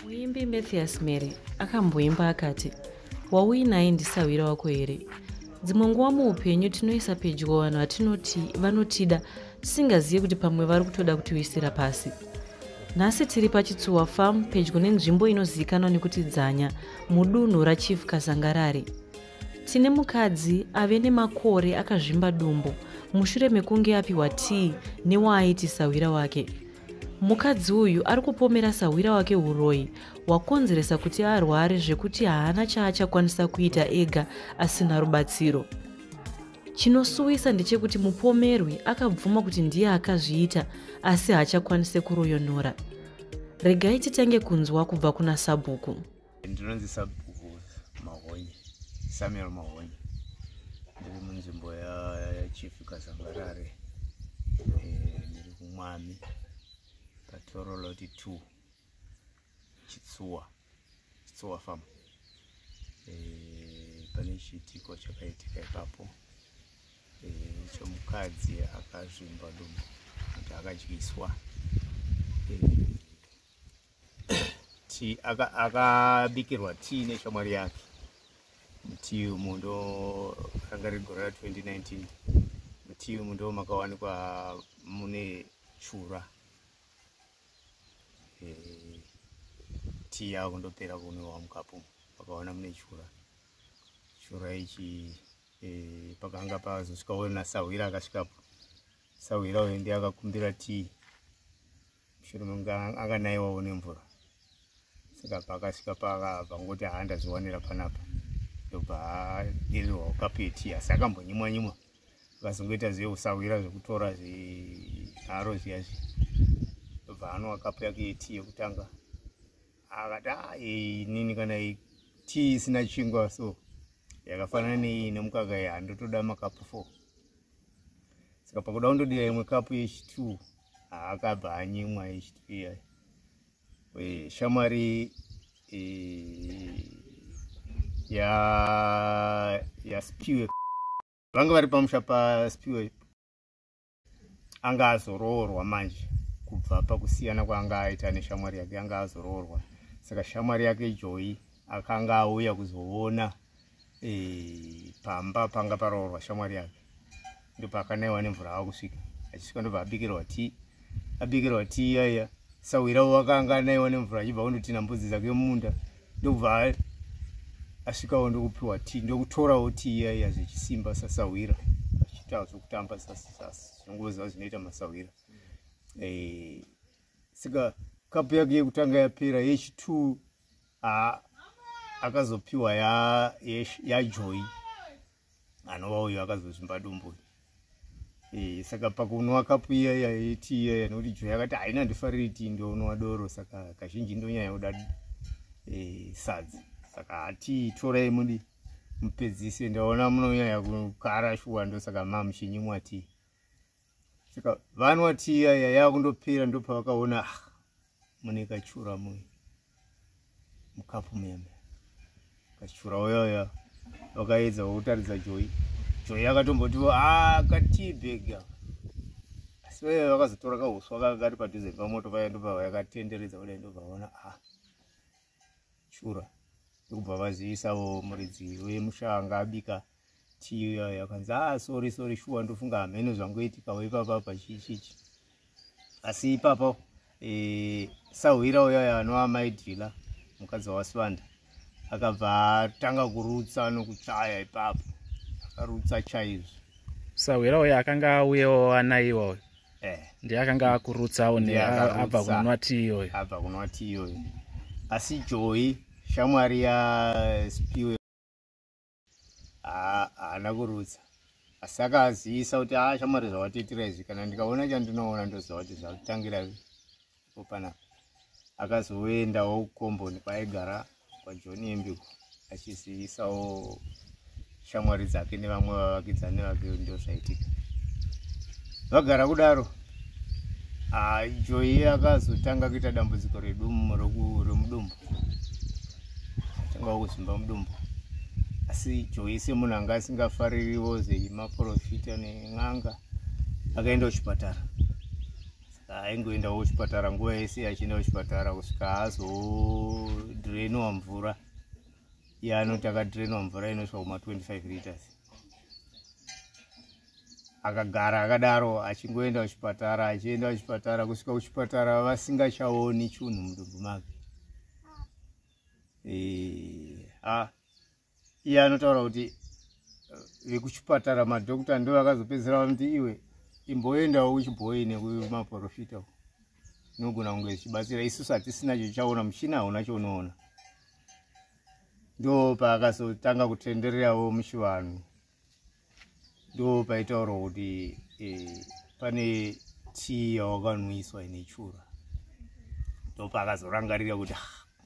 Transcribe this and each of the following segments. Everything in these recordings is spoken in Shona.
Muimbi Matthias Mere akamboimba akati, wauinaye ndisawira wako here. Dzimwe nguva muupenyu tinoisa pedyo vanhu vatinoti vanotida tisingazivi kuti pamwe vari kutoda kutiwisira pasi. Nhasi tiri paChitsuwa Farm pedyo nenzvimbo inozivikanwa nekuti Dzanya mudunhu raChief Kasangarare. Tine mukadzi ave nemakore akazvimba dumbu mushure mekunge apiwa tii newaaiti sawira wake. Mukadzi uyu ari kupomera sawira wake uroyi wakonzeresa kuti arware zvekuti haana chaachakwanisa kuita ega asina rubatsiro. Chinosuwisa ndechekuti mupomerwi akabvuma kuti ndiye akazviita asi haachakwanise kuroyonora. Regai titange kunzwa kubva kuna Sabhuku. Ndinonzi Sabhuku Mahonye, Samuel Mahonye. Ndiri munzvimbo yaChief Kasangarare. Ndiri kuMwami paToro Lot 2 Chitsuwa Farm. Pane chiitiko chakaitika ipapo chomukadzi akazvimba dumbu kuti akadyiswa. Akabikirwa tii neshamwari yake. Mutii umu ndo ranga riri gore ra2019. Mutii umu ndo makawanikwa mune chura. Tii yavo ndopera kunwiwa mukapu pakaona mune chura. Chura ichi pakanga pazosvikawo nasawira akasvikapo. Sawira uyu ndiye akakumbira tii. Mushure mekunge akanaiwawo nemvura. Saka pakasvika pakabva ngoti haandazviwanira panapa. Ndobva adirirwawo kapu yetii asi akambonyimwa-nyimwa. Akazongoita zveusawira zvekutora zvinharo zviya-zviya. Ndobva anwa kapu yake yetii yekutanga. Akati inini kana tii isina chingwa so yakafanana nei nemukaka iyi handotoda makapu 4. Saka pakuda kundodira imwe kapu yechi2 akabva anyimwa yechi2 iya. Shamwari yaSpiwe vanga vari pamusha paSpiwe anga azoroorwa manje kubva pakusiyana kwaanga aita neshamwari yake anga azoroorwa. Saka shamwari yake Joy akanga auya kuzoona pamba panga paroorwa shamwari yake. Ndipo akanaiwa nemvura akusvika achisvika ndobva abikirwa tii. Abikirwa tii iya sawira wakanga anaiwa nemvura achibva kundotina mbudzi dzake mumunda. Ndobva asvikawo ndokupiwa tii ndokutorawo tii iya zvechisimba sasawira achiita zvokutamba zvongoziva zvinoita masawira. Saka kapu yake yekutanga yapera yechi2 akazopiwa yaJoy anova uyo akazozvimba dumbu. Saka pakunwa kapu iya yetii iya nekuti Joy akati haina ndifariri tii ndonwa doro saka kazhinji ndonyanya kuda sadzi. Saka tii torai mudi mupedzise ndaona munonyanya kukara shuwa ndo saka mamuchinyimwa tii. Saka vanwa tii iya yakundopera ndopavakaona mune kachura mukapu muyame. Kachura uyaya vakaedza kutaridza Joy. Joy akatomboti katii bhega. Asi vaya vakazotora kahuswa kakagari padhuze pamoto paya ndobva yakatenderedza kudai ndobva vaona chura. Ndokubva vazivisawo muridzi wemusha abika tii iya akanzi sorry shuwa ndofunga hameno zvangoitikawo ipapa chichi. Asi ipapo sawira uyaya anova Maidhila mukadzi waSvanda akabva atanga kurutsa nokuchaya ipapo. Akarutsa chaizvo. Sawira uya akanga auyewo anaiwa ndiye akanga akurutsawo abva kunwa tii iyoyo. Abva kunwa tii iyoyo. Asi Joy shamwari yaSpiwe haana kurutsa. Asi akazivisa kuti shamwari zvawatiitira izvi kana ndikaona chandinoona ndoziva kuti zvakutangira ipo panapa. Akazoendawo kukomboni kwaigara kwaJohn Embiko achizivisawo shamwari dzake nevamwe vavakidzani vake ndio zvaitika. Vagara kudaro Joy akazotanga kuita dambudziko remudumbu. Atanga kuzvimba mudumbu. Asi Joy semunhu anga asingafaririwo zvemaprofita nen'anga akaenda kuchipatara. aingoenda kuchipatara nguva yese achienda kuchipatara kusvika azodhirenwa mvura iye anoti akadhirenwa mvura inosvika kuma 25 liters. Akagara akadaro achingoenda kuchipatara achienda kuchipatara kusvika kuchipatara vasingachaoni chinhu mudumbu make. Iye anotaura kuti vekuchipatara madhokota ndo vakazopedzera vanoti iwe imboendawo kuchibhoyi nekumaprofita nogona kunge zvichibatsira isusu hatisina chochaona muchina hauna chaunoona. Ndo paakazotanga kutendererawo muchivanhu ndo paitaurwa kuti pane tii yawakanwiswa ine chura. Ndo paakazorangarira kuti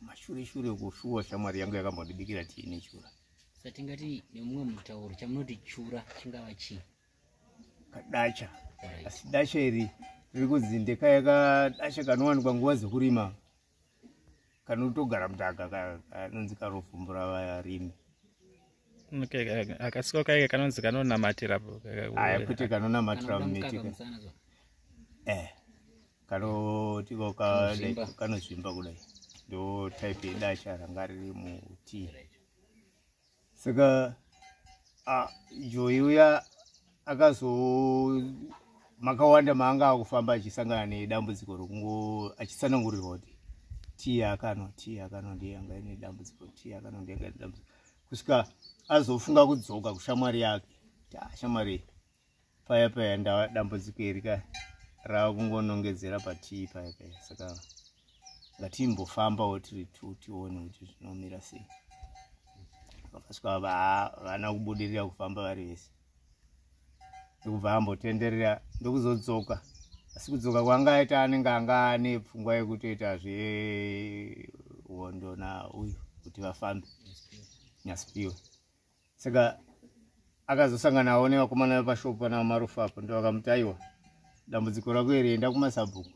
mashure kushuwa shamwari yangu yakambondibikira tii ine chura. Satingati nemumwe mutauro chamunoti chura chingava chii? Kadacha. Asi dacha iri riri kunzi ndeka yakadacha kanowanikwa nguva dzekurima kanotogara mudhaka kanonzi karovhumbura varimi. Akasiko kaike kanonzi kanonamatira kuti kanonamatira mumiti kanotiko kanozvimba kudai ndo type yedacha ranga riri mutii. Saka Joyi uya makawanda maanga akufamba achisangana nedambudziko rokungo achitsanangurirwa kuti tii yakanwa ndiye yanga ine dambudziko, tii yakanwa ndiye yanga ine dambudziko, kusvika azofunga kudzoka kushamwari yake kuti shamwari paya dambudziko iri rava kungonongedzera patii paya. Saka ngatimbofambawo tiri tione kuti zvinomira sei. Vakasvika vana kubudirira kufamba vari vese ndokubva ambotenderera ndokuzodzoka. Asi kudzoka kwangaita anenge anga ane pfungwa yekutoita zvehondo nauyu kuti vafambe Nyasipiwe. Saka akazosanganawo nevakomana vepashopu namarufu apo ndo vakamuti aiwa dambudziko rako iri enda kumasabhuku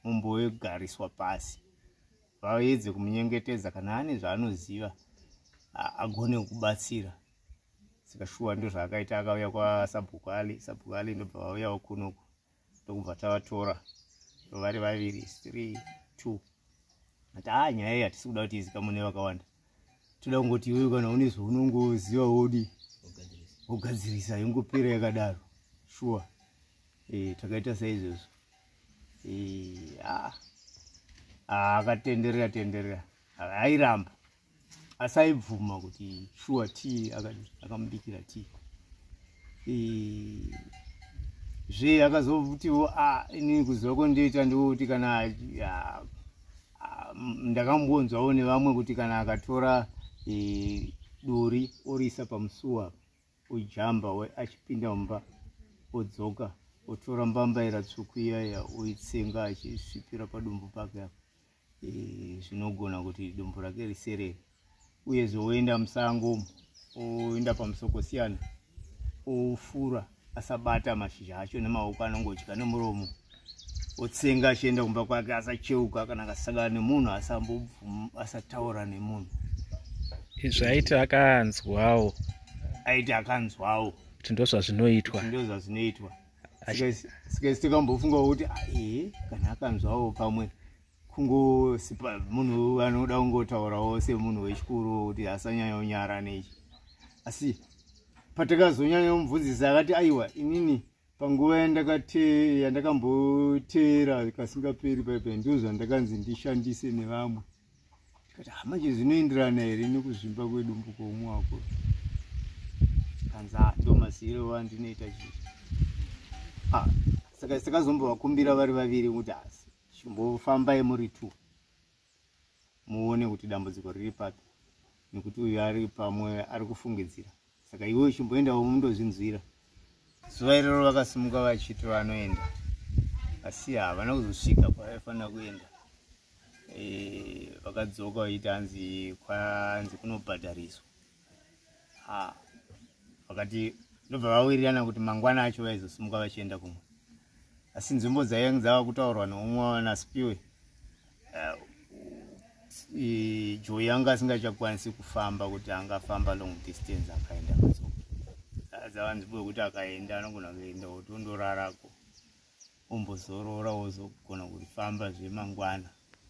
mumbogariswa pasi vaedze kumunyengetedza kana ane zvaanoziva agone kubatsira. Saka shuwa ndo zvaakaita akauya kwasabhuku ali ndobva vauyawo kunoku ndokubva tavatora vari vaviri 3-2 ati nyaya iyi hatisi kuda kuti izikamwe nevakawanda, toda kungoti iwewe kana une zvaunongoziva wodi wogadzirisa yongopera yakadaro shuwa. Takaita saizvozvo. Akatenderera airamba asaibvuma kuti shuwa tii akamubikira tii. Zve akazovutiwo inini kuziva kondiita ndokuti kana ndakambonzwawo nevamwe kuti kana akatora duri orisa pamusuwa ojamba achipinda mumba odzoka otora mbambaira tsvuku iyaya oitsenga achisvipira padumbu pake apo zvinogona kuti dumbu rake riserere. Uyezve oenda musango oenda pamusokosiyana ofura asabata mashizha acho nemaoko anongodya nemuromo otsenga achienda kumba kwake asacheuka kana akasangana nemunhu asataura nemunhu. Zvaiti akanzwawo kuti ndozvazvinoitwa sika tikambofunga kuti kana akanzwawo pamwe kungosipa munhu anoda kungotaurawo semunhu wechikuru kuti asanyanya unyara nechi. Asi patakazonyanya kumubvunzisa akati aiwa inini panguva yandakamboteera kasingaperi paipai ndo zvandakanzi ndishandise nevamwe. Tikati manje zvinoenderana here nekuzvimba kwedumbu kwoumwe wako? Kanzi ndo maziro wandinoita chii. Saka takazombovakumbira vari vaviri kuti chimbofambai muri 2 muone kuti dambudziko riri papi nekuti uyu ari pamwe ari kufungidzira. Saka iwe chimboendawo mundozvinzwira. Zuva iroro vakasimuka vachiti vanoenda asi havana kuzosvika kwavaifanira kuenda. Vakadzoka vaiti hanzi kunobhadhariswa. Vakati ndobva vawirirana kuti mangwana acho vaizosimuka vachienda kumwe. Asi nzvimbo dzainge dzava kutaurwa neumwe waNasipiwe Joyi yanga asingachakwanisi kufamba kuti angafamba long distance akaenda kudzoka. Dzava nzvimbo yekuti akaenda anogona kuenda kuti undorarako umbozorora wozogona kufamba zvemangwana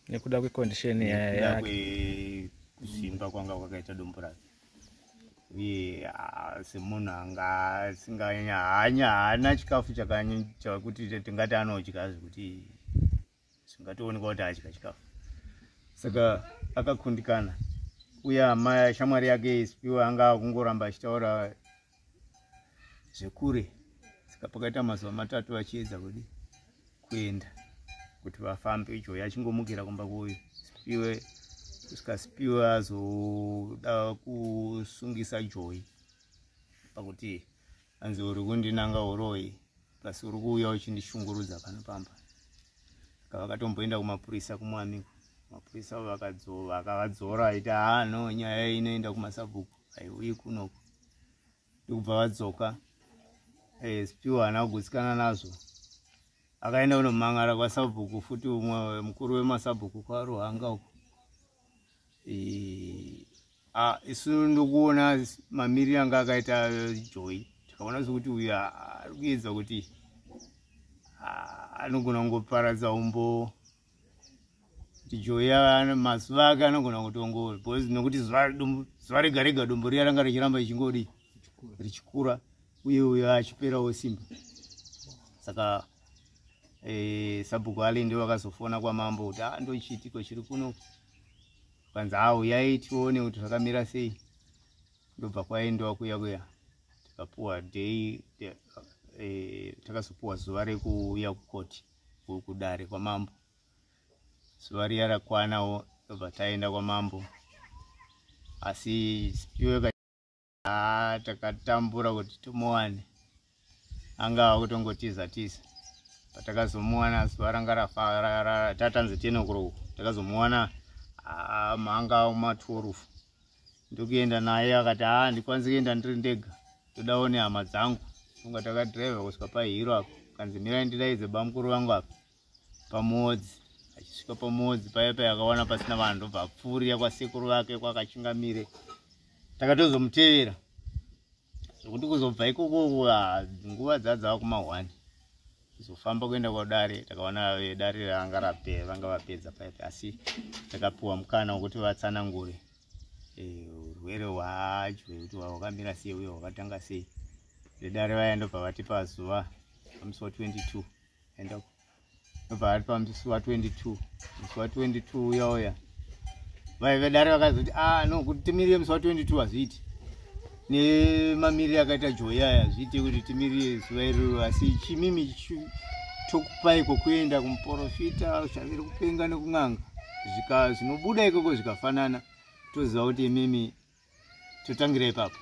nekuda kwecondition yake kusimba kwanga kwakaita dombo rake uye semunhu anga asinganya haana chikafu chakuti tingati anodya zvekuti zvingatoonekwa kuti adya chikafu saka akakundikana uye hama shamwari yake Spiwa anga kungoramba achitaura zvekure saka pakaita mazuva 3 vachiedza kudi kuenda kuti vafambe Joy achingomukira kumba kuyo Spiwe kusika Spiwa azoda kusungisa Joy pakuti anzi uri kundinanga uroi plus uri kuuya uchindishungurudza pano pamba vakatombooenda kumapurisa kumwamiko mapurisa vakavadzora aita no nyaya inoenda kumasabhuku aiuyi kunoko ndikubva vadzoka Spiwa haana kugutsikana nazvo akaenda kunomangara kwasabhuku futi umwe mukuru wemasabhuku kwaRuhanga uko isu ndokuona mamiri anga akaita Joy tikaona sokuti uyu ari kuedza kuti anogona kungoparadza umbo kuti Joy mazuva ake anogona kutongo nokuti zuva rega rega dombo riya ranga richiramba richingodi richikura uye uyo achiperawo simba saka sabhuku ali ndio vakazofona kwamambo kuti ndochitiko chiri kuno kanzi uyai tione kuti zvakamira sei ndobva kwaendewa kuya tikapuwa day takazopuwa zuva rekuuya kukoti kudare kwamambo zuva riya rakwanawo ndobva taenda kwamambo asi Spiwa takatambura kuti tumuwane anga akutongotiza patakazomuwana zuva ranga rafa tatanze 10 o'clock takazomuwana manga 12 ndokuenda naye akati ndikwanise kuenda ndiri ndega todaone hama dzangu tunga takadriva kusvika paHiro apo kanzi mirai ndidaidze bamukuru vangu apa pamuodzi achisvika pamuodzi paya akaona pasina vanhu ndobva apfuurira kwasekuru vake kwakachingamire takatozomutevera zvokuti kuzobva ikoko nguva dzadzava kuma1 kuzofamba kuenda kwadare takaona dare ranga vanga vapedza paipa asi takapuwa mukana wekuti vatsanangure urwere hwaJoy kuti hwakamira sei uye hwakatanga sei vedare vaenda pavatipa zuva pamusi wa22 enda ndobva vari pamusi wa22 musi wa22 uya vedare vakazoti no kuti timirire musi wa22 hazviiti nemamiriri akaita Joy aya hazviiti kuti timirire zuva iroro asi chimimi tokupai kuenda kumuprofita Shaviri kupenga nekung'anga zvinobuda ikoko zvikafanana toziva kuti imimi totangira ipapo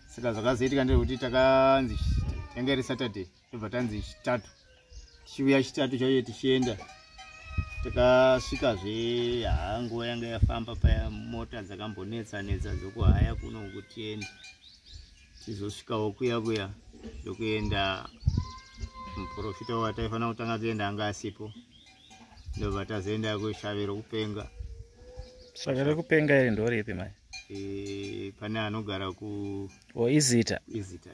saka zvakazoitika ndezvekuti takanzi yanga iri Saturday tobva tanzi chitatu tichiuya chitatu chacho tichienda takasvikazve nguva yanga yafamba paya mota dzakambonetsa dzokuhaya kuno kuti tiende tizosvikawo kuya ndokuenda muprofita wataifanira kutanga kuenda anga asipo ndobva tazoenda kuShaviri kupenga saka rekupenga iri ndoripi mai pane anogara izita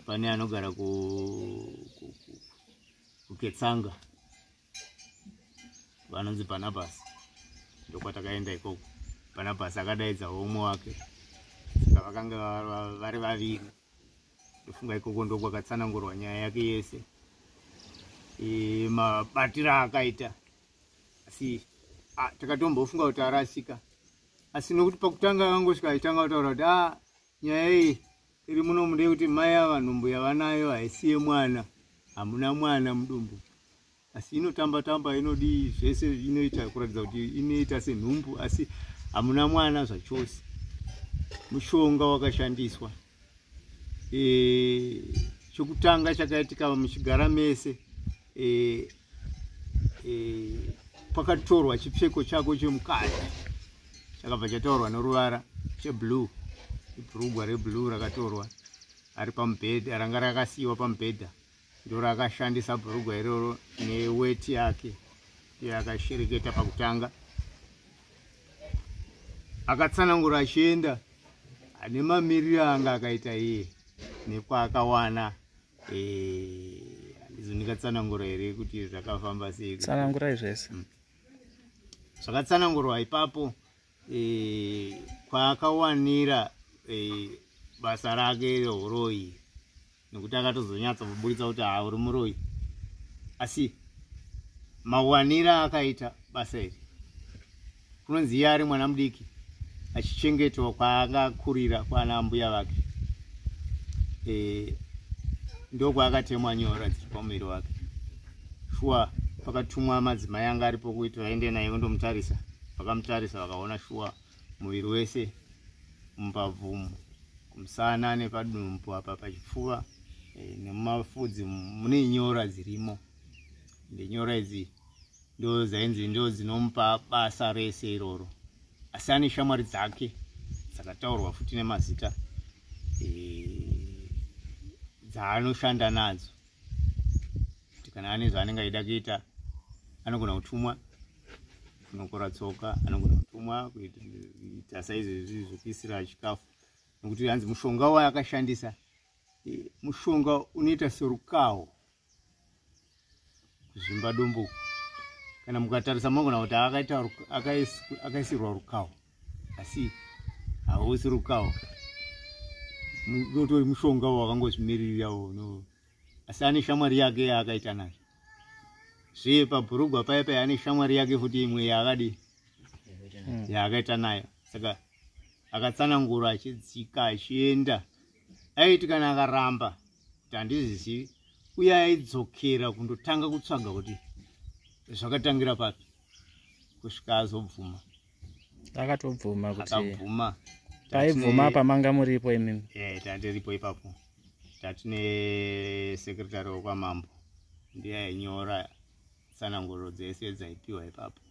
pane anogara kuKetsanga vanonzi Barnabas ndokwatakaenda ikoko Barnabas akadaidza umwe wake saka vakanga vari vaviri ndofunga ikoko ndokwakatsanangurwa nyaya yake yese mabatira akaita asi takatombofunga kuti arasika asi nokuti pakutanga angosvika achitanga kutaura kuti nyaya iyi iri muno mude kuti mai ava nhumbu yavanayo haisiye mwana hamuna mwana mudumbu asi inotamba inodi zvese inoita kuratidza kuti inoita senhumbu asi hamuna mwana zvachose mushonga wakashandiswa chokutanga chakaitika muchigara mese pakatorwa chipfeko chako chemukati chakabva chataurwa noruvara cheblue ibhurugwa reblue rakatorwa ari pamubhedha ranga rakasiyiwa pamubhedha ndorakashandisa bhurugwa iroro neweti yake yakashereketa pakutanga akatsanangura achienda ane mamiriro anga akaita iye nekwaakawana ndingatsanangura here kuti zvakafamba sei. Tsanangurai zvese. Zvakatsanangurwa ipapo kwaakawanira basa rake reuroyi, nekuti akatozonyatsa kuburitsa kuti uri muroyi, asi mawanira akaita basa iri kunonzi iye ari mwana mudiki achichengetwa kwaangakurira kwana mbuya vake, ndokwaakatemwa nyora dziri pamuviri wake. Shuwa pakatumwa madzimai anga aripo kuti vaende naye kundomutarisa. Vakamutarisa vakaona shuwa muviri wese, mubvabvu, kumusana nepadumbu apa pachipfuva nemumafudzi mune nyora dzirimo. Nyora idzi ndo dzinomupa basa rese iroro, asi ane shamwari dzake dzakataurwa futi nemazita dzaanoshanda nadzo, kuti kana ane zvaanenge aida kuita anogona kutumwa kunokora tsoka, anogona kutumwa kuita saizvezvi zvokuisira chikafu, nekuti hanzi mushonga waakashandisa mushonga unoita serukawo kuzvimba dumbu. Kana mukatarisa munogona kuti akaisirwa rukawo, asi hausi rukawo, utori mushonga wakangozvimirirawo, asi ane shamwari yake yaakaita nayo. Zve pabhurugwa paya ane shamwari yake futi imwe yaakaita nayo. Saka akatsanangura achidzika achienda, aiti kana akaramba kuti handizizivi, uye aidzokera kundotanga kutsvaga kuti zvakatangira papi, kusvika azobvuma. Akatobvuma kuti akabvuma. Paibvuma pamanga muripo imimi? Tandiripo ipapo. Tatine sekretari wekwamambo, ndiye ainyora tsananguro dzese dzaipiwa ipapo,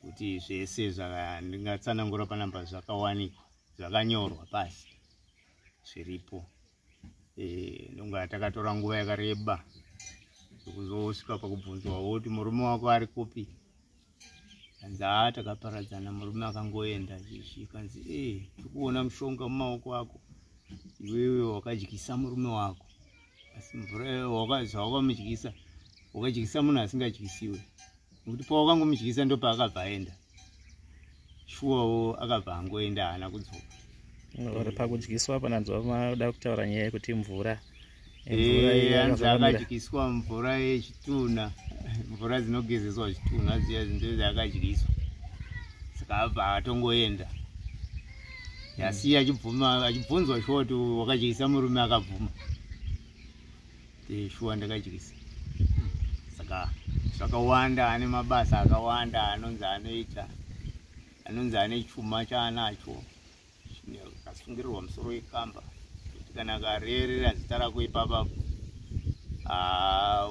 kuti zvese zvandingatsanangura panapa zvakawanikwa, zvakanyorwa pasi, zviripo. Ndonga takatora nguva yakareba kuzosvika pakubvunzwawo kuti murume wako ari kupi. Kanzi takaparadzana, murume akangoenda chikanzi tikuona mushonga mumaoko ako, iwewe wakadyisa murume wako, asi mvura zvawakamudyisa wakadyisa munhu asingadyisiwe, nekuti pawakangomudyisa ndo paakabva aenda. Shuwawo akabva angoenda, haana kudzoka. Pakudyiswa pananzwa mada kutaura nyaya yekuti mvura hanzi akadyiswa mvura yechitunha, mvura dzinogezeswa chitunha dziya ndo dzaakadyiswa. Saka abva atongoenda, yasiya achibvunzwa shuwa kuti wakadyisa murume, akabvuma. Shuwa ndakadyisa. Saka zvakawanda, ane mabasa akawanda anonzi anoita, anonzi ane chuma chaanacho akasungirirwa musoro wekamba, kuti kana akarerera zita rako ipapapo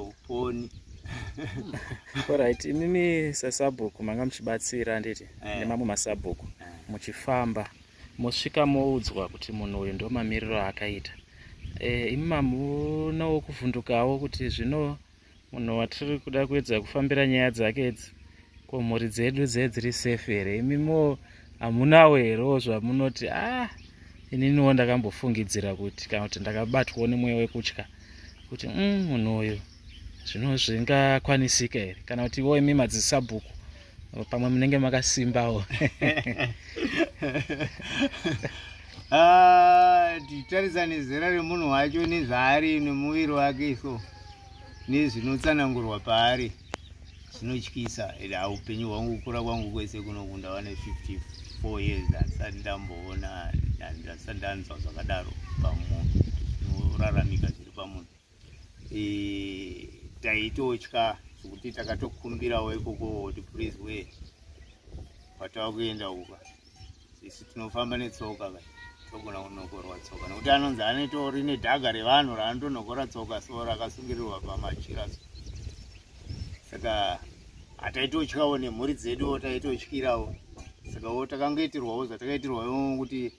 uponi. Alright, imimi sasabhuku manga muchibatsira nditi nemamwe masabhuku muchifamba mosvika moudzwa kuti munhu uyu ndo mamiriro akaita. Imi mamunawo kuvhundukawo kuti zvino munhu watiri kuda kuedza kufambira nyaya dzake idzi, ko mhuri dzedu dziri safe here? Imimo hamunawo here zvamunoti ininiwo ndakambofungidzira kuti kana kuti ndakabatwawo nemweya wekutya kuti munhu uyu zvino zvingakwanisika here, kana kuti iwo imi madzisabhuku pamwe munenge makasimbawo? Tichitarisa nezera remunhu wacho nezvaari nemuviri wake, so nezvinotsanangurwa paari zvinotyisa. Upenyu hwangu, kukura kwangu kwese kuno ndava 54 years handisati ndamboona, handisati ndanzwa zvakadaro pamunhu, zvinoraramika zviri pamunhu. Taitotya zvokuti takatokumbirawo ikoko kuti please we patava kuenda uka isi tinofamba netsoka kai togona kunokorwa tsoka, nekuti anonzi anetori nedhaga revanhu raanondonokora tsoka so rakasungirirwa pamachira. Saka hataitotyawo nemhuri dzedu taitotyirawo. Saka takangoitirwawo zvatakaitirwawo kuti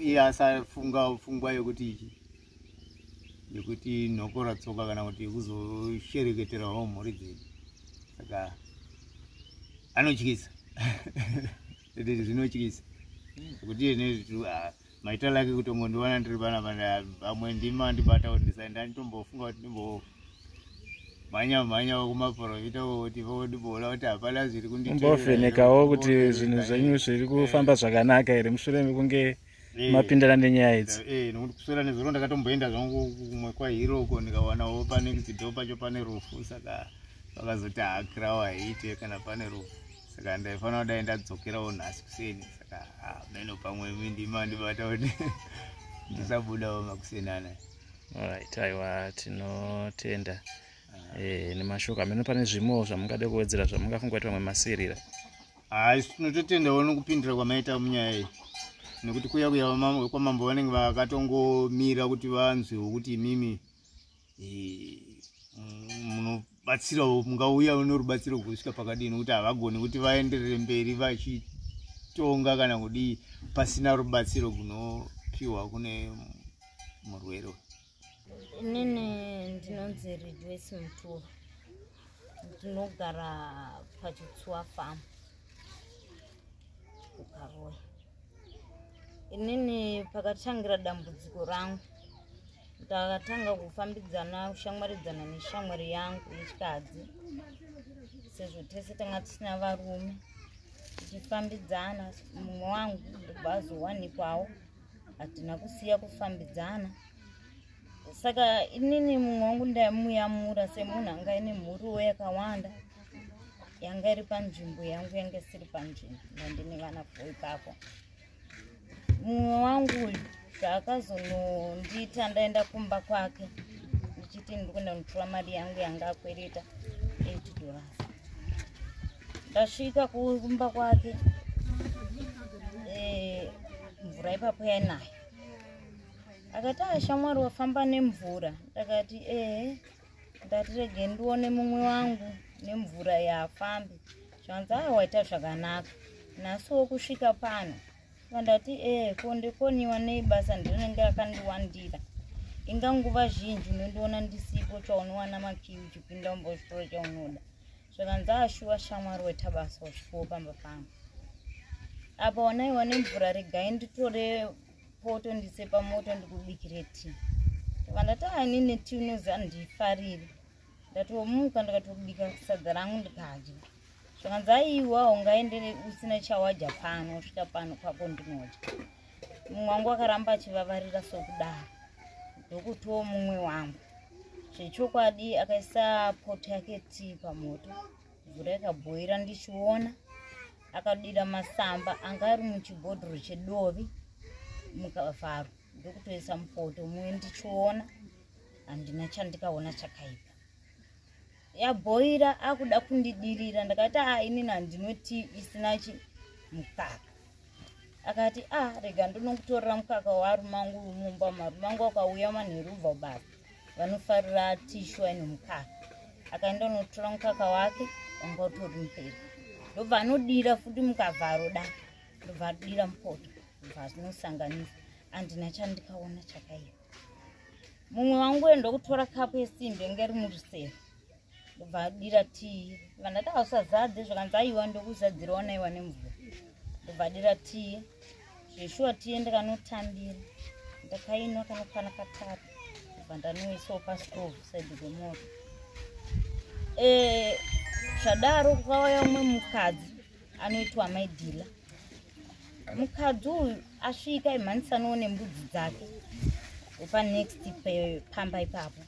iye asafunga pfungwa yekuti nokora tsoka kana kuti kuzoshereketerawo mhuri dzedu. Saka anotyisa. Zvinotyisa kuti maitalo ake kutongondiwana ndiri panapa, pamwe ndima ndibatawo nditombofunga kuti manya kumaprofita kuti vodibora kuti hapana zviri kumbovhenekawo kuti zvinhu zvenyu zviri kufamba zvakanaka here mushure mekunge mapindana nenyaya idzi. Nokuti kuswera nezuro ndakatomboenda zvangu kumwe kwahiroko ndikawanawo pane kudzidho pacho pane rufu, saka vakazoti hakirawo haite kana pane rufu, saka ndaifanira kudai ndadzokerawo nhasi kuseni, saka meno pamwe mindima ndibata kuti ndisabudawo makuseni anaya. Alright, aiwa tinotenda. Nemashoko amene pane zvimwewo zvamungade kuwedzera zvamungafunga kuti vamwe masirira? Tinototendawo nokupindira kwamaita munyaya iyi, nekuti kuya kwamambo vanenge vakatongomira kuti vanzwewo kuti imimi munobatsirawo, mungauya norubatsiro kusvika pakadini, kuti havagoni kuti vaenderere mberi vachitonga kana kudii pasina rubatsiro kunopiwa kune murwere. Inini ndinonzi Rejoice Muturu, ndinogara paChitsuwa Farm kuKaroyi. Inini pakatangira dambudziko rangu ndakatanga kufambidzana kushamwaridzana neshamwari yangu yechikadzi, sezvo tese tanga tisina varume, tichifambidzana. Mumwe wangu ndobvazowanikwawo, hatina kusiya kufambidzana. Saka inini mumwe wangu ndaimuyamura semunhu anga ine mhuriwo yakawanda yanga iri panzvimbo yangu yanga isiri panzvimbo, ndandine vana ipapo. Mumwe wangu uyu zvaakazonondiita ndaenda kumba kwake ndichiti ndikuenda kunotora mari yangu yanga akwereta $8. Ndasvika kumba kwake, mvura ipapo yainaya. Akati shamwari wafamba nemvura. Ndakati ndati rege ndione mumwe wangu nemvura yaafambi. Zvanzi waita zvakanaka, nhasiwo kusvika pano. Ndati kondekoniwa nebasa ndinenge akandiwandira. Inganguva zhinji unondiona ndisipo chaunowana makiwi uchipinda muchitoro chaunoda. Zvakanzi shuwa shamwari waita basa wasvikawo pamba pangu. Apa wanaiwa nemvura regai nditore poto ndise pamoto ndikubikire tii. Ndati inini tii unoziva ndifarire. Ndatomuka ndikatobika sadza rangu ndikadya. Zvakanzi iwa ungaendere usina chawadya pano, usvika pano kwako ndinodya. Mumwe wangu akaramba achivavarira sokudaro. Ndokutowo mumwe wangu zvechokwadi akaisa poto yake tii pamoto, mvura ikabhoira ndichiona. Akadira masamba anga ari muchibhodhoro chedovi mukavharo, ndokutoisa mupoto mumwe ndichiona. Handina chandikaona chakaipa. Yabhoira akuda kundidirira. Ndakati inini handinoti isina mukaka. Akati rega ndinokutorera mukaka warume wangu mumba. Marume wangu akauya manherubva basa, vanofarira tishu ine mukaka. Akaenda unotora mukaka wake wanga utori muperi. Ndobva anodira futi mukavharo da, ndobva adira mupoto, ndobva zvinosanganisa. Handina chandikaona chakaipa. Mumwe wangu endokutora kapu yesimbi yanga iri murusero, ndobva adira tii. Vandati usazadze. Zvakanzi aiwa ndokuzadzirawo naiwa nemvura. Ndobva adira tii. Zveshuwa tii ndakanotambira. Ndakainwa kanokwana katatu. Ndobva ndanoisawo pasitovu saidhi kwemoto. Zvadaro kukauya umwe mukadzi anoitwa Maidhila. Mukadzi uyu asvika imhanisanawo nembudzi dzake panext pamba ipapo.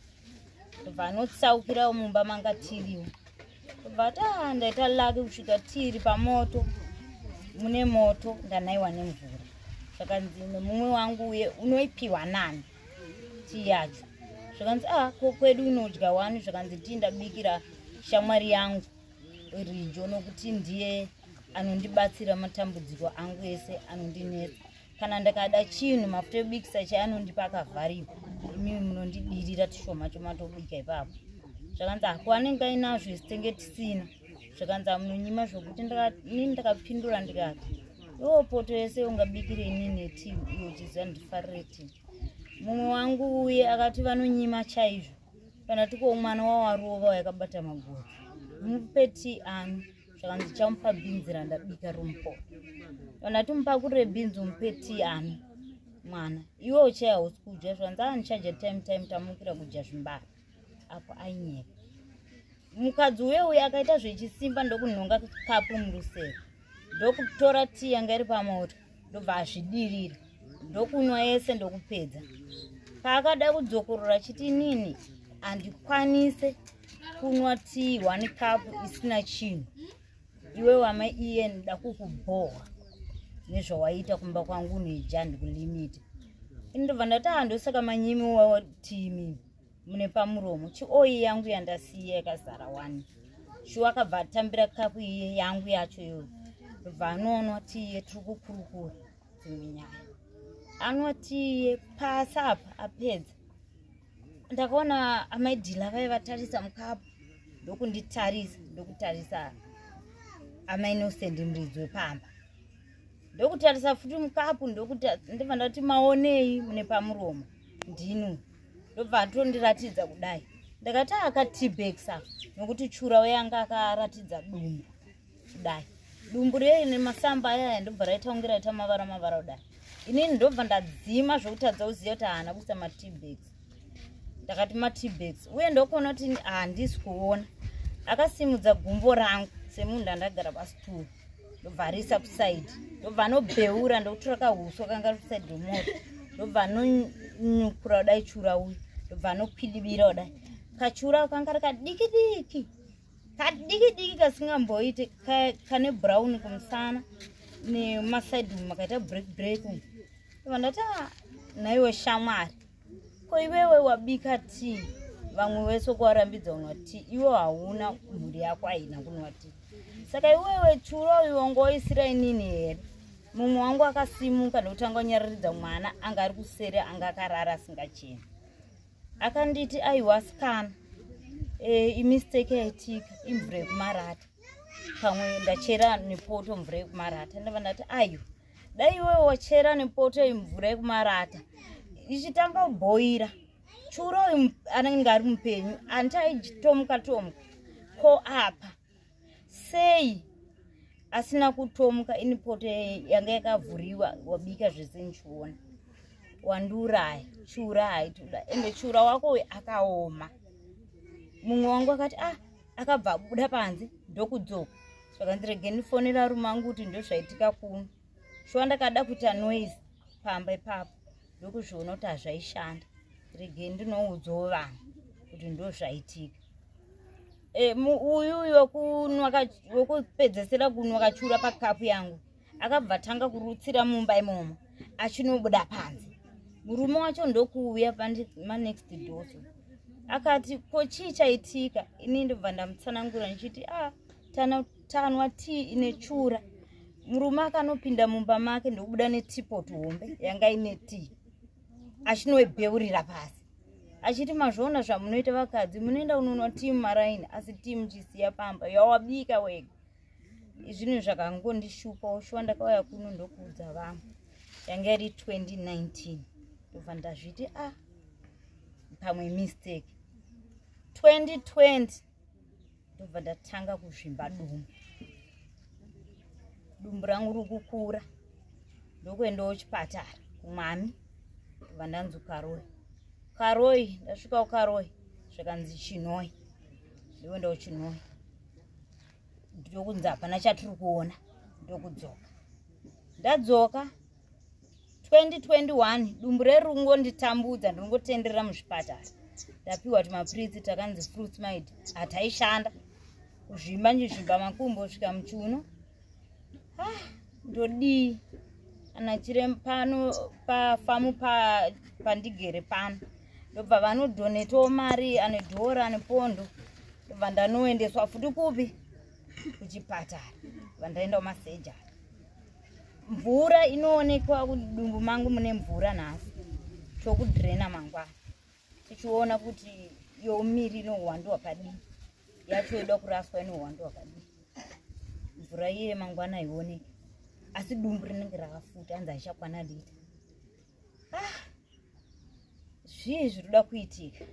Ndobva anotsaukirawo mumba manga tiriwo. Ndobva ati ndaita lake kusvika tiri pamoto, mune moto, ndanaiwa nemvura. Zvakanzi mumwe wangu uye unoipiwa nani tii yacho. Zvakanzi kwedu unodya wani. Zvakanzi tii ndabikira shamwari yangu Rijo, nokuti ndiye anondibatsira matambudziko angu ese anondinetsa. Kana ndakada chinhu mafuta ebikisa chaanondipa akavhariwa, imimi munondidirira tishoma chomatobika ipapo. Zvakanzi kwanenge ainazvo isitenge tisina. Zvakanzi munonyima zvokuti inini ndakapindura ndikati poto yese ungabikire inini tii iwo uchiziva ndifarire tii. Mumwe wangu uye akati vanonyima chaizvo. Kana tiko mwana wawarova yakabata maguru, mupe tii ani. Zvakanzi chamupa bhinzi randabika romupoto. Kana timupakurire bhinzi umupe tii ani mwana. Iwe uchaya hausi kudya. Zvakanzi ndichadya time tamukira kudya zvimbari. Apo ainyeka. mukadzi uyu akaita zvechisimba ndokunhonga kapu murusero, ndokutora tii yanga iri pamoto, ndobva azvidirira, ndokunwa yese ndokupedza. Paakada kudzokorora chiti nini handikwanise kunwa tii 1 kapu isina chinhu. Iwe wamai iye nda kukubhohwa nezvawaita kumba kwangu neja ndikulimita. Ndobva ndati handosaka manyimi wawa tii mimi mune pamuromo. Chioyi yangu yandasiya yakazara 1. Shuwa akabva atambira kapu iye yangu yacho iyoyo. Ndobva anonwa tii iye tiri kukurukura dzimwe nyaya. Anwa tii iye pasi apa apedza. Ndakaona amaidhila vaiva vatarisa mukapu. Ndokunditarisa, ndokutarisa Ama Innocent muridzi wepamba. Ndokutarisa futi mukapu ndokuti ndibva ndati maonei mune pamuromo ndinu. Ndobva atondiratidza kudai. Ndakati akatibekisa nokuti chura weyanga akaratidza dumbu kudai. Dumbu reye nemasamba aya ndobva raita kunge raita mavara mavara kudai. Inini ndobva ndadzima zvokutadza kuziva kuti haana kuisa matibekisi. Ndakati matibekisi uye ndokuona kuti handisi kuona. Akasimudza gumbo rangu semunhu ndandagara pasituru. Ndobva arisa kusaidi. Ndobva anobheura ndokutora kahuswa kanga kusaidi remoto. Ndobva anonyukura kudai chura uyu. Ndobva anokwidibira kudai. Kachura kanga kadiki diki. Kadiki diki kasingamboite kane brown kumusana nemasaidi makaita break. Ndobva ndati naiwe shamwari. Ko iwewe wabika tii. Vamwe vese kuwarambidza kunwa tii. Iwe hauna mhuri yako haina kunwa tii. Saka iwewe chura uyu wangoisira inini here. Mumwe wangu akasimuka ndokutanga kunyararidza mwana anga ari kusere anga akarara asingacheni. Akanditi aiwa sikana. Imistake yaitika imvura yekumarata. Pamwe ndachera nepoto mvura yekumarata. Ndobva ndati ayo. Dai iwewe wachera nepoto imvura yekumarata. Ichitanga kubhoira. Chura uyu anenge ari mupenyu antaitomuka ko apa. Sei asina kutomuka ini poto yanga yakavhuriwa wabika zvese nchiona. Wanduraya chura haitoda ende chura wako uyu akaoma. Mumwe wangu akati akabva abuda panze ndokudzoka. Saka ndirege ndifonera rume angu kuti ndozvaitika kuno. Shuwa ndakada kuita noise pamba ipapo ndokuzviona kuti hazvaishanda. Ndirege ndinoudzawo vanhu kuti ndozvaitika. Uyu wokupedzesera kunwa kachura pakapu yangu akabva tanga kurutsira mumba imomo achinobuda panze. Murume wacho ndokuuya next door. Akati ko chii chaitika. Ini ndobva ndamutsanangura ndichiti tanwa tii ine chura. Murume akanopinda mumba make ndokubuda netipoti hombe yanga ine tii achinobheurira pasi achiti mazvoona zvamunoita vakadzi munoenda kunonwa tii mumaraini asi tii muchisiya pamba yawabika wega. Zvinhu zvakangondishupawo. Shuwa ndakauya kuno ndokuudza vamwe yanga iri 2019 ndobva ndazviti pamwe mistake. 2020 ndobva ndatanga kuzvimba dumbu rangu rikukura ndokuendawo chipatara kumwami. Ndobva ndanzi Karoi ndasvika kukaroi zvakanzi Chinoi. Ndoendawo Chinoi ndokunzi hapana chatiri kuona ndokudzoka. Ndadzoka 2021 dumbu rerungonditambudza ndingotenderera muzvipatara. Ndapiwa kuti mapiritsi takanzi fruits made hataishanda. Kuzvimba njizvimba makumbo kusvika muchiuno. Ndodii ana chiremba pano pafamu pandigere pano. Ndobva vanodhonetawo mari ane dhora ane pondo. Ndobva ndanoendeswa futi kupi kuchipatara. Ndobva ndaendawo masejari. Mvura inoonekwa kuti dumbu mangu mune mvura nhasi. Chokudhirena mangwana. Tichiona kuti yomiri inohwanda wakadii. Yacho yoda kuraswa inohwanda wakadii. Mvura iye mangwana haioneki. Asi dumbu rinenge rakafuta hanzi haichakwana lita. Zvii zvinoda kuitika.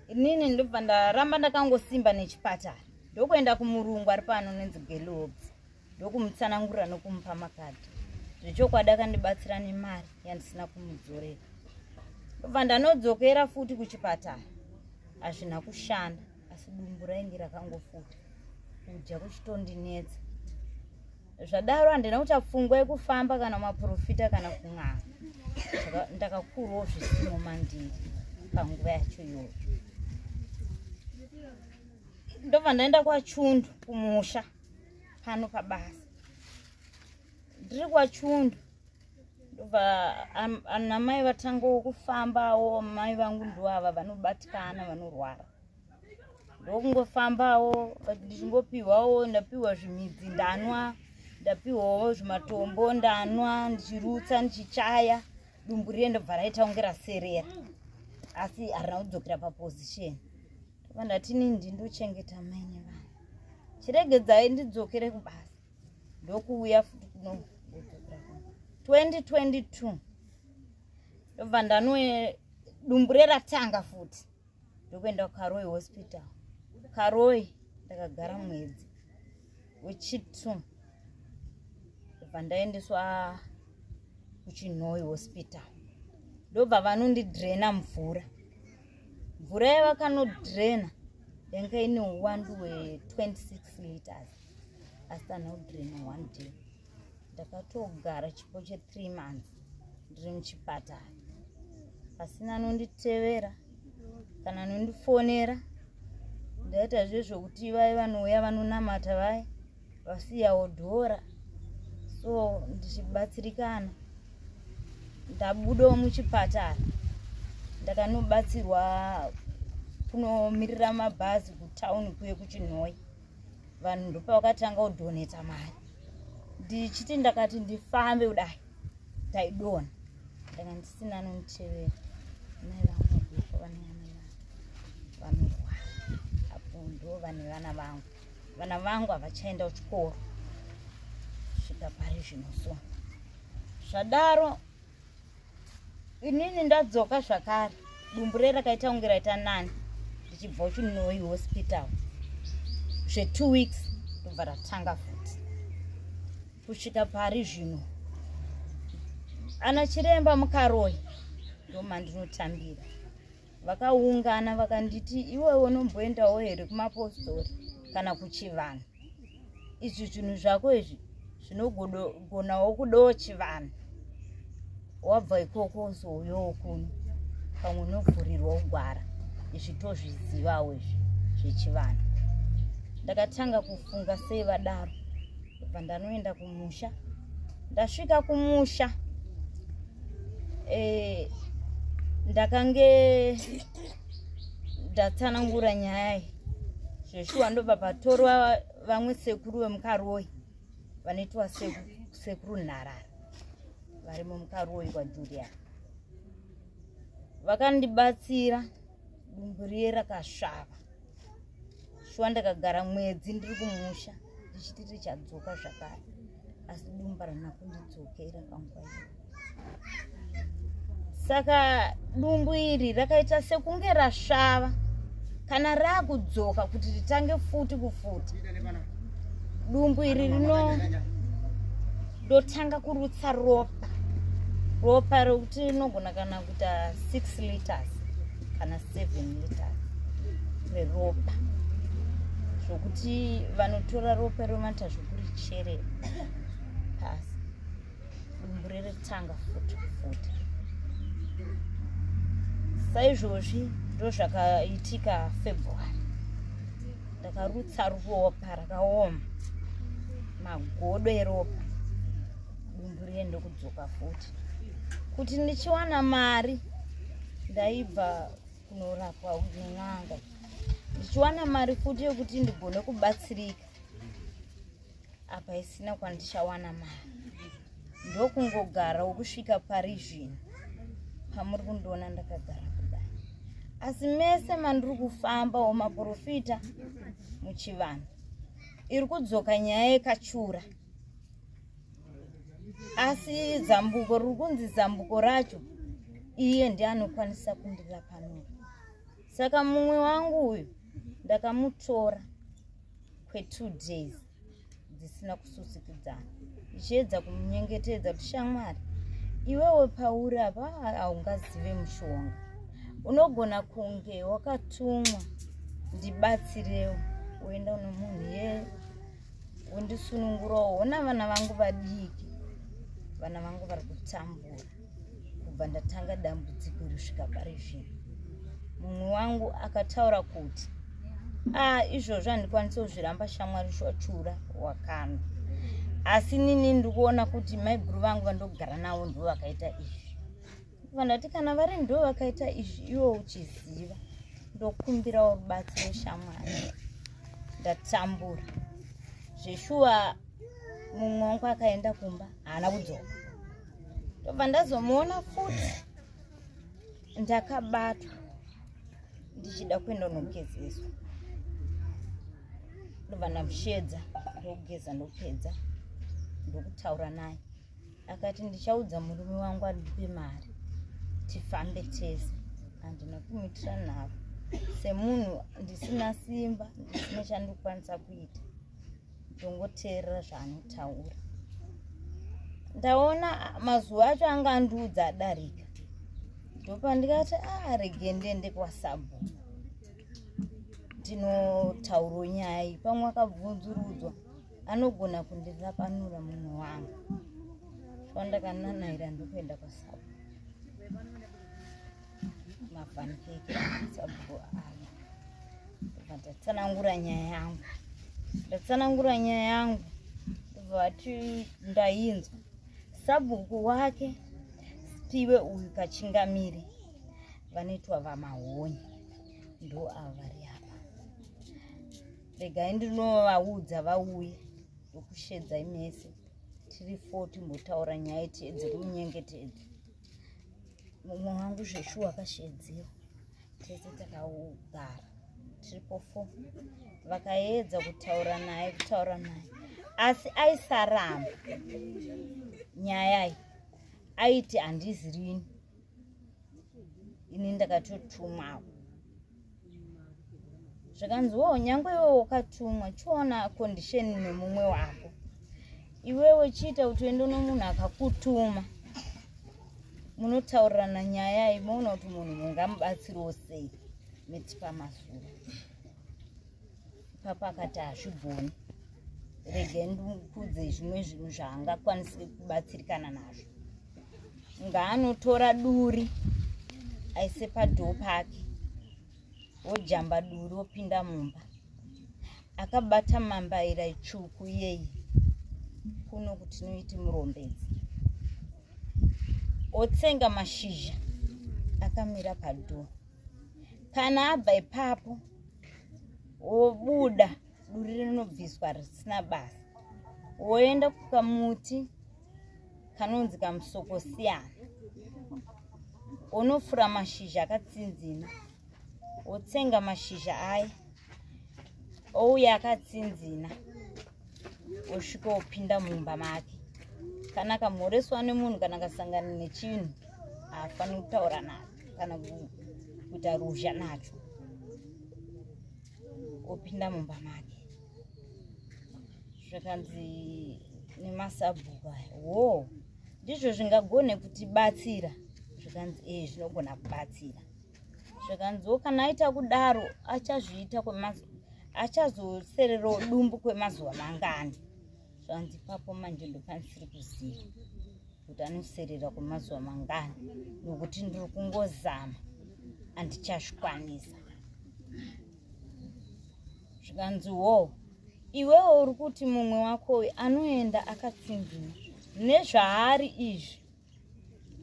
Inini ndobva ndaramba ndakangosimba nechipatara. Ndokuenda kumurungu ari pano nenzi Gelobs. Ndokumutsanangurira nokumupa makadhi. Zvechokwadi akandibatsira nemari yandisina kumudzorera. Ndobva ndanodzokera futi kuchipatara. Hazvina kushanda. asi dumbu rainge rakangofuta kudya kuchitondinetsa. Zvadaro handina kuchapfungwa yekufamba kana maprofita kana kun'anga. Ndakakurawo zvisimo mandiri panguva yacho iyoyo. Ndobva ndaenda kwaChundu kumusha pano pabasa. Ndiri kwaChundu ndobva anamai vatangawo kufambawo. Mai vangu ndoava vanobatikana vanorwara. Ndokungofambawo ndichingopiwawo, ndapiwa zvimidzi ndanwa, ndapiwawo zvimatombo ndanwa, ndichirutsa ndichichaya. Dumbu riye ndobva raita kunge raserera asi harina kudzokera paposition. Ndati nini ndochengeta mai nevana, chiregedzai ndidzokere kubasa. Ndokuuya futi kuno 2022 ndobva ndanoe dumbu ratanga futi ndokuenda kuKaroi hospital. Karoi ndakagara mwedzi wechi2 ndobva ndaendeswa kuChinhoyi hospital. Ndobva vanondidrena mvura yavakanodrena yanga ine uwandu we26 liters asi anodrena 1 day. Ndakatogara chipo che3 months ndiri muchipatara pasina anonditevera kana anondifonera. Ndaita zvezvokuti vai vanouya vanonamata vai vasiyawo dhora, so ndichibatsirikana. Ndabudawo muchipatara ndakanobatsirwa kunomirira mabhazi kutauni kuye kuChinhoyi. Vanhu ndopavakatanga kudhoneta mari. Ndichiti ndakati ndifambe kudai taidona ndanga ndisina anonditevera. Mai vangu vaduka vanorwara apo ndo vane vana vangu. Vana vangu havachaenda kuchikoro kusvika pari zvino. So zvadaro inini ndadzoka zvakare. Dumbu rakaita kunge raita nani ndichibva kuChinhoyi hospital zve2 weeks ndobva ratanga futi kusvika pari zvino. Ana chiremba muKaroi ndomandinotambira. Vakaungana vakanditi iwewe unomboendawo here kumapostori kana kuchivanhu. Izvi zvinhu zvako izvi zvinogonawo kudawo chivanhu. Wabva ikoko uzouyawo kuno pamwe unovhurirwa kugwara. Izvi tozvizivawo izvi zvechivanhu. Ndakatanga kufunga sei vadaro ndobva ndanoenda kumusha. Ndasvika kumusha ndakange ndatsanangura nyaya zveshuwa. Ndobva patorwa vamwe sekuru vemuKaroi vanoitwa sekuru Nharara vari muKaroi kwaJulia. Vakandibatsira. Dumbu riye rakasvava. Shuwa ndakagara mwedzi ndiri kumusha ndichiti richadzoka zvakare asi dumbu harina kundidzokera panguva iyo. Saka dumbu iri rakaita sekunge rasvava kana raakudzoka kuti ritange futi kufuta. Dumbu iri ndotanga kurutsa ropa rokuti rinogona kana kuita 6 liters kana 7 liters reropa zvokuti vanotora ropa romata zvokuricherera pasi. Dumbu ririkutanga futi kufuta. Saizvozvi ndozvakaitika February. Ndakarutsa ropa rakaoma, magodo eropa. Dumbu riye ndokudzoka futi. Kuti ndichiwana mari ndaibva kunorapwa nen'anga. Ndichiwana mari futi yokuti ndigone kubatsirika. Apa isina kwandichawana mari. Ndokungogara wokusvika pari zvino pamuri kundiona ndakagara kudai. Asi mese mandiri kufamba wamaprofita muchivanhu iri kudzoka nyaya yekachura. Asi zambuko riri kunzi zambuko racho iye ndiye anokwanisa kundirapa noro. Saka mumwe wangu uyu ndakamutora kwe2 days dzisina kususikidzana. Ndichiedza kumunyengetedza kuti shamwari, iwewe pauri apa haungazive mushonga. Unogona kunge wakatumwa ndibatsirewo uenda nomunhu ye undisunungurawo. Ona vana vangu vadiki, vana vangu vari kutambura kubva ndatanga dambudziko risvika pari zvino. Mumwe wangu akataura kuti izvozvo handikwanisi kuzviramba shamwari Chura wakana, asi nini ndikuona kuti maiguru vangu vandogara navo ndo vakaita izvi. Vandati kana vari ndo vakaita izvi iwo uchiziva, ndokumbirawo rubatsiro shamwari. Ndatambura zveshuwa. Mumwe wangu akaenda kumba haana kudzoka. Ndobva ndazomuona futi ndakabatwa ndichida kuenda nogezeswa. Ndobva ndamushedza ndogeza ndopedza ndokutaura naye. Akati ndichaudza murume wangu andipe mari tifambe tese. Handina kumitira nharo semunhu ndisina simba, ndisina chandikwanisa kuita, ndongoteerera zvaanotaura. Ndaona mazuva acho anga andiudza adarika. Ndopa ndikati rege ndiende kwaSabhuku ndinotaura nyaya iyi. Pamwe akabvunzurudzwa anogona kundirapanura mumwe wangu. Ndakananaira ndokuenda kwaSabhuku. Mavhanikeke Sabhuku aya. Ndatsanangura nyaya yangu. Ndatsanangura nyaya yangu. Vati ndainzwa. Sabhuku wake Spiwe uyu Kachingamire vanoitwa vaMahonyi ndo ava vari apa. Regai ndinovaudza vauye ndokushedza imese. Tiri 4 timbotaura nyaya dziri munyengetedzi. Mumwe wangu zveshuwa akashedzewa. Tese takaugara tiripo 4. Vakaedza kutaura naye asi aisaramba nyaya iyi. Aiti handizi rini, ini ndakatotumwawo. Zvakanziwo nyangwe iwewe wakatumwa, chiona condition nemumwe wako. Iwewe chiita kuti uende nomunhu akakutuma, munotaurirana nyaya iyi, moona kuti munhu mungamubatsirawo sei meti pamasura. Papa akati hazvigoni, rege ndikudze zvimwe zvinhu zvaangakwanisi kubatsirikana nazvo. Ngaanotora duri aise padhoo pake, wojamba duri wopinda mumba. Akabata mambaira itsvuku yeyi kuno kuti noiti murombedzi. Otsenga mashizha akamira padhoo. Kana abva ipapo wobuda duri rinobviswa risina basa. Woenda kukamuti kanonzi kamusokosiyana. Unofura mashizha akatsinzina. Wotsenga mashizha aya. Ouya akatsinzina. Wosvika wopinda mumba make. Kana kamhoreswa nemunhu kana kasangana nechinhu hafaniri kutaura nacho kana kuita ruzha nacho. Wopinda mumba make. Zvakanzi nemasabhuku aya. Ndizvo zvingagone kutibatsira. Zvakanzi zvinogona kubatsira. Zvakanziwo kana aita kudaro achazviita achazosererawo dumbu kwemazuva mangani. Zvakanzi ipapo manje ndokwanisiri kuziva kuti anoserera kwemazuva mangani nokuti ndiri kungozama handichazvikwanisa. Zvakanziwo iwewe uri kuti mumwe wako anoenda akatsinzina nezvaari izvi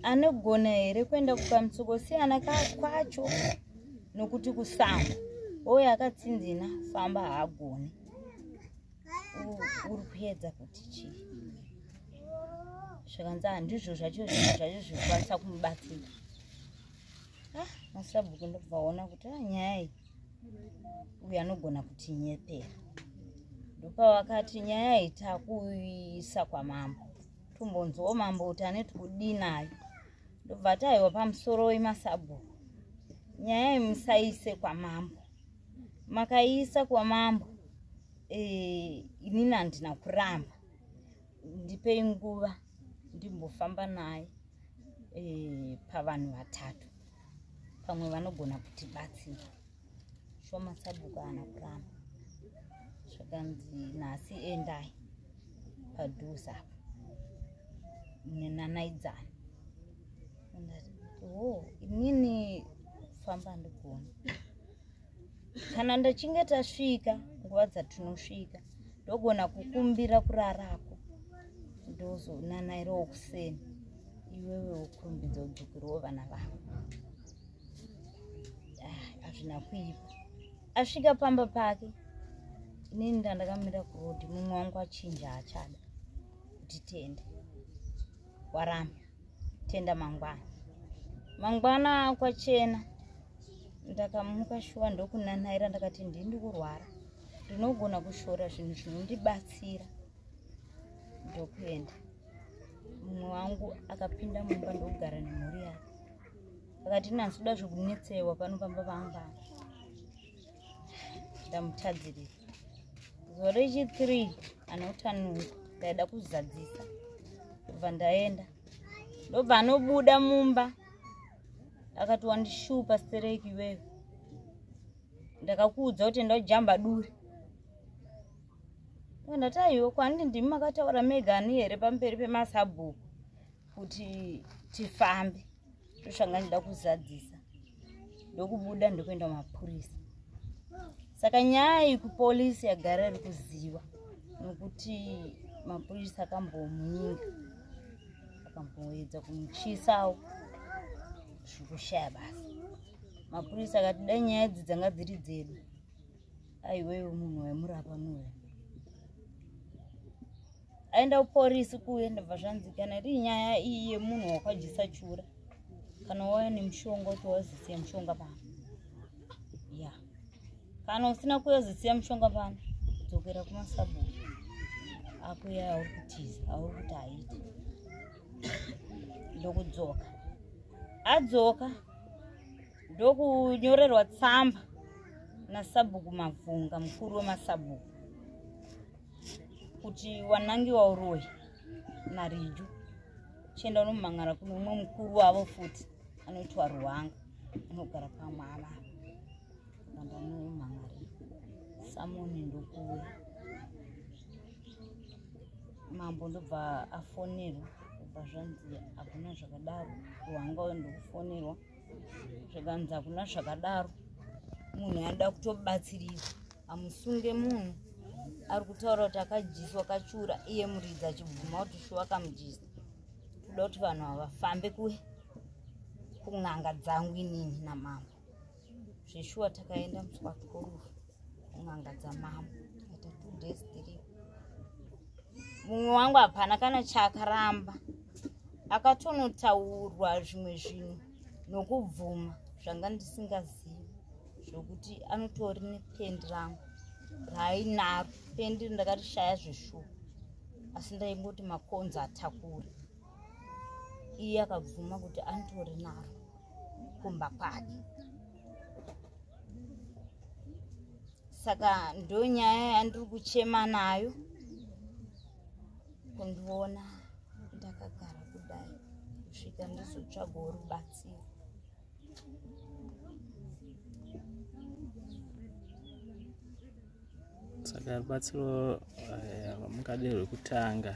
anogona here kuenda kukamusokosiyana kwacho nokuti kusango ouya akatsinzina famba haagoni. Uri kuedza kuti chii? Zvakanzi handizvo zvacho zvinhu zvacho zvirikwanisa kumubatsira. Masabhuku ndobva waona kuti nyaya iyi uyu anogona kutinyepera. Ndopavakati nyaya iyi takuisa kwaMambo. Tombonzwawo Mambo kuti aneti kudii nayo. Ndobva taiwa pamusoro wemasabhuku. Nyaya iyi musaise kwaMambo. Makaisa kwaMambo, inini handina kuramba. Ndipei nguva ndimbofamba naye pavanhu 3 pamwe vanogona kutibatsira. kushuwa masabhuku haana kuramba. Zvakanzi nhasi endai padhuze apo nenanaidzana. Inini kufamba ndigona. Kana ndachinge tasvika nguva dzatinosvika ndogona kukumbira kurarako ndozonanairawo kuseni iwewe wokurumbidza kudzokerawo vana vavo. Hazvina kuipa. Asvika pamba pake inini ndandakamira kurodhi, mumwe wangu achinja achada kuti tende. Waramba tenda mangwana. Mangwana kwachena ndakamuka shuwa ndokunanaira ndakati ndindi kurwara. Ndinogona kushora zvinhu zvinondibatsira ndokuenda. Mumwe wangu akapinda mumba ndogara nemhuri yake. Akati nansoda zvokunetsewa pano pamba pangwana. Ndamutadzirira. Zuva rechi3 anotanuka ndaida kuzadzisa. Kubva ndaenda. Ndobva anobuda mumba. Akati wandishupa stereki iwewe. Ndakakuudza kuti ndojamba duri. Ndati aiwa kwanditi ndimi makataura mega ani here pamberi pemasabhuku kuti tifambe. Ndozvanga ndida kuzadzisa. Ndokubuda ndokuenda mapurisa. Saka nyaya iyi kupolisi yagara iri kuziva nokuti mapurisa akambomunyinga. Akamboedza kumuchisawo zvokushaya basa. Mapurisa akati dai nyaya idzi dzanga dziri dzedu. Aiwewe munhu waimurapa nuwe. Aenda kupolisi kuye ndabva zvanzikana iri nyaya iyi yemunhu wakajisa chura. Kana wauya nemushonga kuti wazisiya mushonga pano. Ya. Kana usina kuyazisiya mushonga pano, dzokera kumasabhuku. Akuya auri kutiza, auri kuti haiti. Ndokudzoka. Adzoka ndokunyorerwa tsamba nasabhuku Mavhunga, mukuru wemasabhuku, kuti wanangiwa uroyi naRiju. Chienda unomangara kuno umwe mukuru wavo futi anoitwa Ruhanga anogara paMwama. Kanda nomangara Samoni ndokuwe. Mambo ndobva afonerwa. Zvanzi hakuna zvakadaro. Ruhanga uyo ndokufonerwa. Zvakanzi hakuna zvakadaro. Munhu anoda kutobatsiriwa. Amusunge munhu ari kutaura kuti akajiswa kachura iye muridzi achibvuma kuti shuwa akamujisa. Toda kuti vanhu ava vafambe kun'anga dzangu inini namambo. Zveshuwa takaenda muSwakorofu kun'anga dzamambo. Ata 2 days 3. Mumwe wangu hapana kana chakaramba. Akatonotaurwa zvimwe zvinhu nokubvuma zvanga ndisingazivi zvokuti anotori nependi rangu raainaro. Pendi ndakarishaya zveshuwa asi ndaingoti makonzo atakure. Iye akabvuma kuti anotori naro kumba kwake. Saka ndo nyaya yandiri kuchema nayo. Kundiona ndakagara kudai kusvika ndizotsvagawo rubatsiro. Saka rubatsiro mukade rwekutanga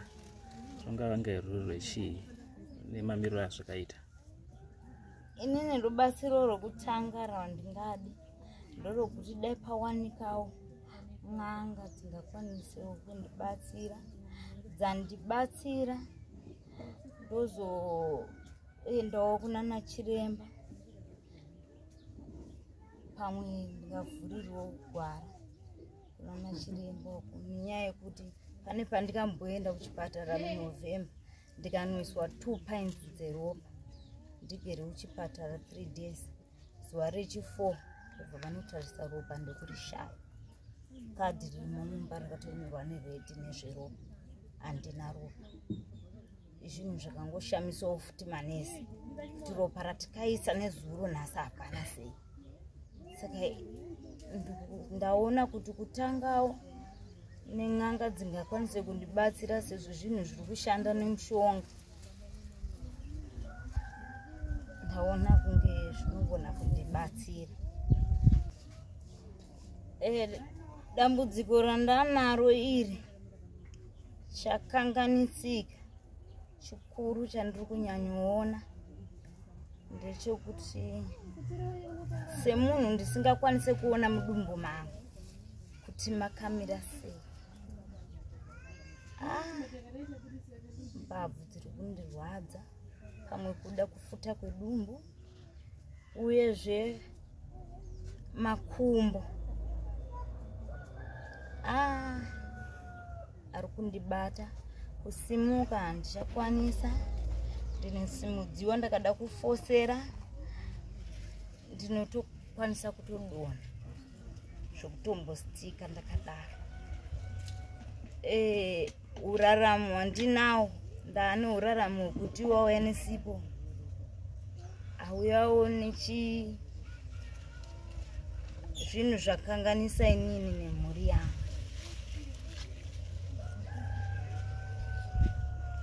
rungava ngerwuri rwechii nemamiriro azvakaita? Inini rubatsiro rwekutanga rwandingadi ndorwokuti dai pawanikawo n'anga dzingakwanisawo kundibatsira, dzandibatsira ndozoendawo kunana chiremba pamwe ndingavhurirwawo gwara kunana chiremba uko, nenyaya yekuti pane pandikamboenda kuchipatara muNovemba ndikanoiswa 2 pints dzeropa ndigere kuchipatara 3 days. Zuva rechi4 ndobva vanotarisa ropa ndokurishaya. Kadhi ririmo mumba rakatonyorwa neredhi nezveropa, handina ropa. Izvinhu zvakangoshamisawo futi manesi kuti ropa ratikaisa nezuro nhasi hapana sei. Saka ndaona kuti kutangawo nen'anga dzingakwanise kundibatsira sezvo zvinhu zviri kushanda nemushonga. Ndaona kunge zvinogona kundibatsira. dambudziko randanaro iri chakanganisika chikuru chandiri kunyanyoona ndechekuti semunhu ndisingakwanise kuona mudumbu mangu kuti makamira sei. Mbabvu dziri kundirwadza, pamwe kuda kufuta kwedumbu, uyezve makumbo ari kundibata. Kusimuka handichakwanisa, ndine simudziwa ndakada kufosera ndinotokwanisa kutodonha zvokutombostika ndakadaro. Uraramo handinawo, ndaane uraramo hwekuti wauya nesipo auyawo zvinhu zvakanganisa inini nemhuri yangu.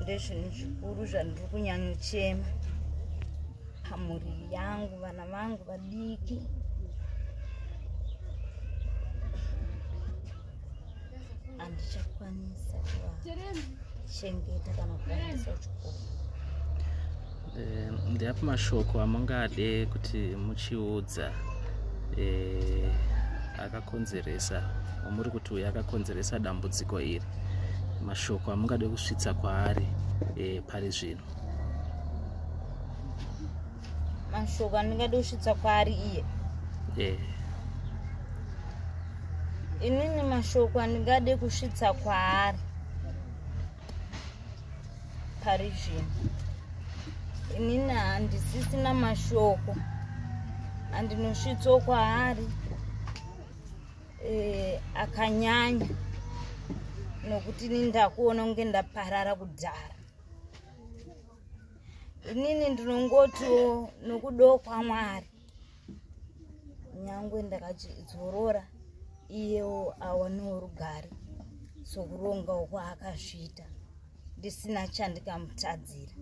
Ndezvinhu zvikuru zvandiri kunyanyochema pamhuri yangu, vana vangu vadiki. Handichakwanisa kuvachengeta kana kuvaendesa kuchikoro. Ndeapo mashoko amungade kuti muchiudza akakonzeresa, amuri kuti uyu akakonzeresa dambudziko iri, mashoko amungade kusvitsa kwaari pari zvino? Mashoko andingade kusvitsa kwaari iye? Inini mashoko andingade kusvitsa kwaari pari zvino, inini handisisina mashoko andinosvitsawo kwaari akanyanya, nokuti inini ndakuona kunge ndaparara kudhara. Inini ndinongotiwo nokudawo kwaMwari, nyangwe ndakachidzorora iyewo awanewo rugare sokurongawo kwaakazviita ndisina chandikamutadzira.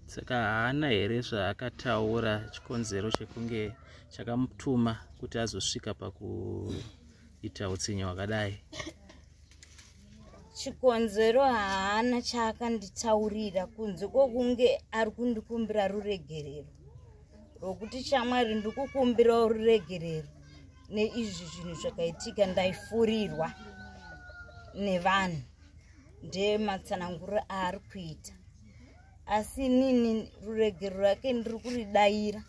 Saka haana here zvaakataura chikonzero chekunge chakamutuma kuti azosvika pakuita utsinye hwakadai? Chikonzero haana chaakanditaurira kunze kwokunge ari kundikumbira ruregerero rwokuti chaMwari ndikukumbirawo ruregerero neizvi zvinhu zvakaitika ndaifurirwa nevanhu, ndematsananguriro aari kuita. Asi inini ruregerero rwake ndiri kuridayira.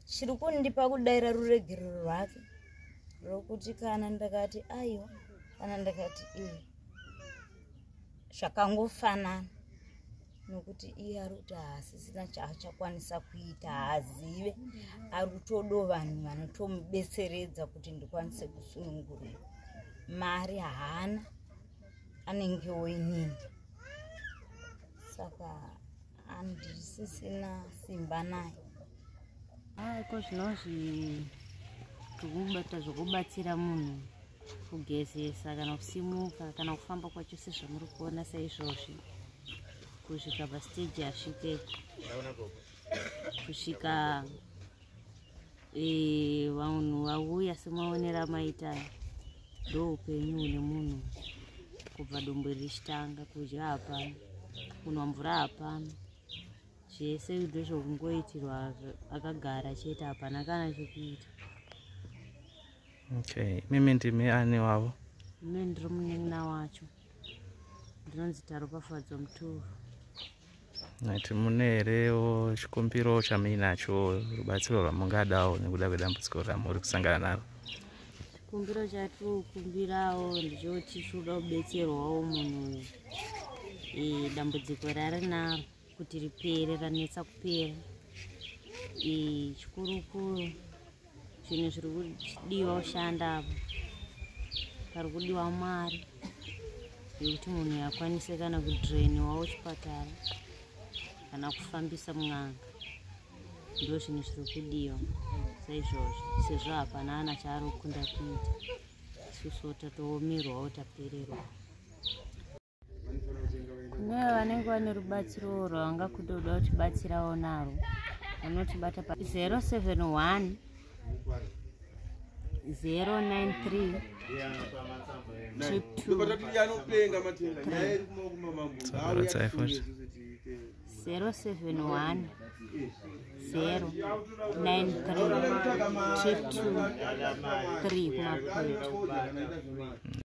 Chiri kundipa kudayira ruregerero rwake rwokuti kana ndakati aiwa, kana ndakati zvakangofanana, nokuti iye ari kuti haasisina chaachakwanisa kuita, haazive, ari kutodawo vanhu vanotomubetseredza kuti ndikwanise kusunungurira. Mari haana, anengewo inini. Saka handisisina simba naye. Ko zvinozvi tikubata zvokubatsira munhu kugezesa kana kusimuka kana kufamba kwacho sezvamuri kuona saizvozvi, kusvika pastage asvike, kusvika vanhu vauya semaonera maita, ndoupenyu hune munhu. Kubva dumbu richitanga, kudya hapana, kunwa mvura hapana, zvese ndezvokungoitirwa akagara chete, hapana kana chekuita. Mimi ndimi ani wavo? Mimi ndiri munin'ina wacho, ndinonzi Taropafadzo Muturu. Nati mune herewo chikumbiro chamuinacho, rubatsiro rwamungadawo nekuda kwedambudziko ramuri kusangana naro? Chikumbiro chatiri kukumbirawo ndechoti tinoda kubetserwawo munhu uyu, dambudziko rarinaro kuti ripere, ranetsa kupera. Chikuru zvinhu zviri kudiwa kushanda apo, pari kudiwa mari yokuti munhu akwanise kana kudhireniwawo chipatara kana kufambisa mun'anga. Ndo zvinhu zviri kudiwa saizvozvo, sezvo hapana ana chaari kukunda kuita, isusu tatoomerwawo tapererwa. Kune vanenge vane rubatsiro rwavangakutoda kutibatsirawo naro, vanotibata pa 071 093 071 093 3 kumapeta.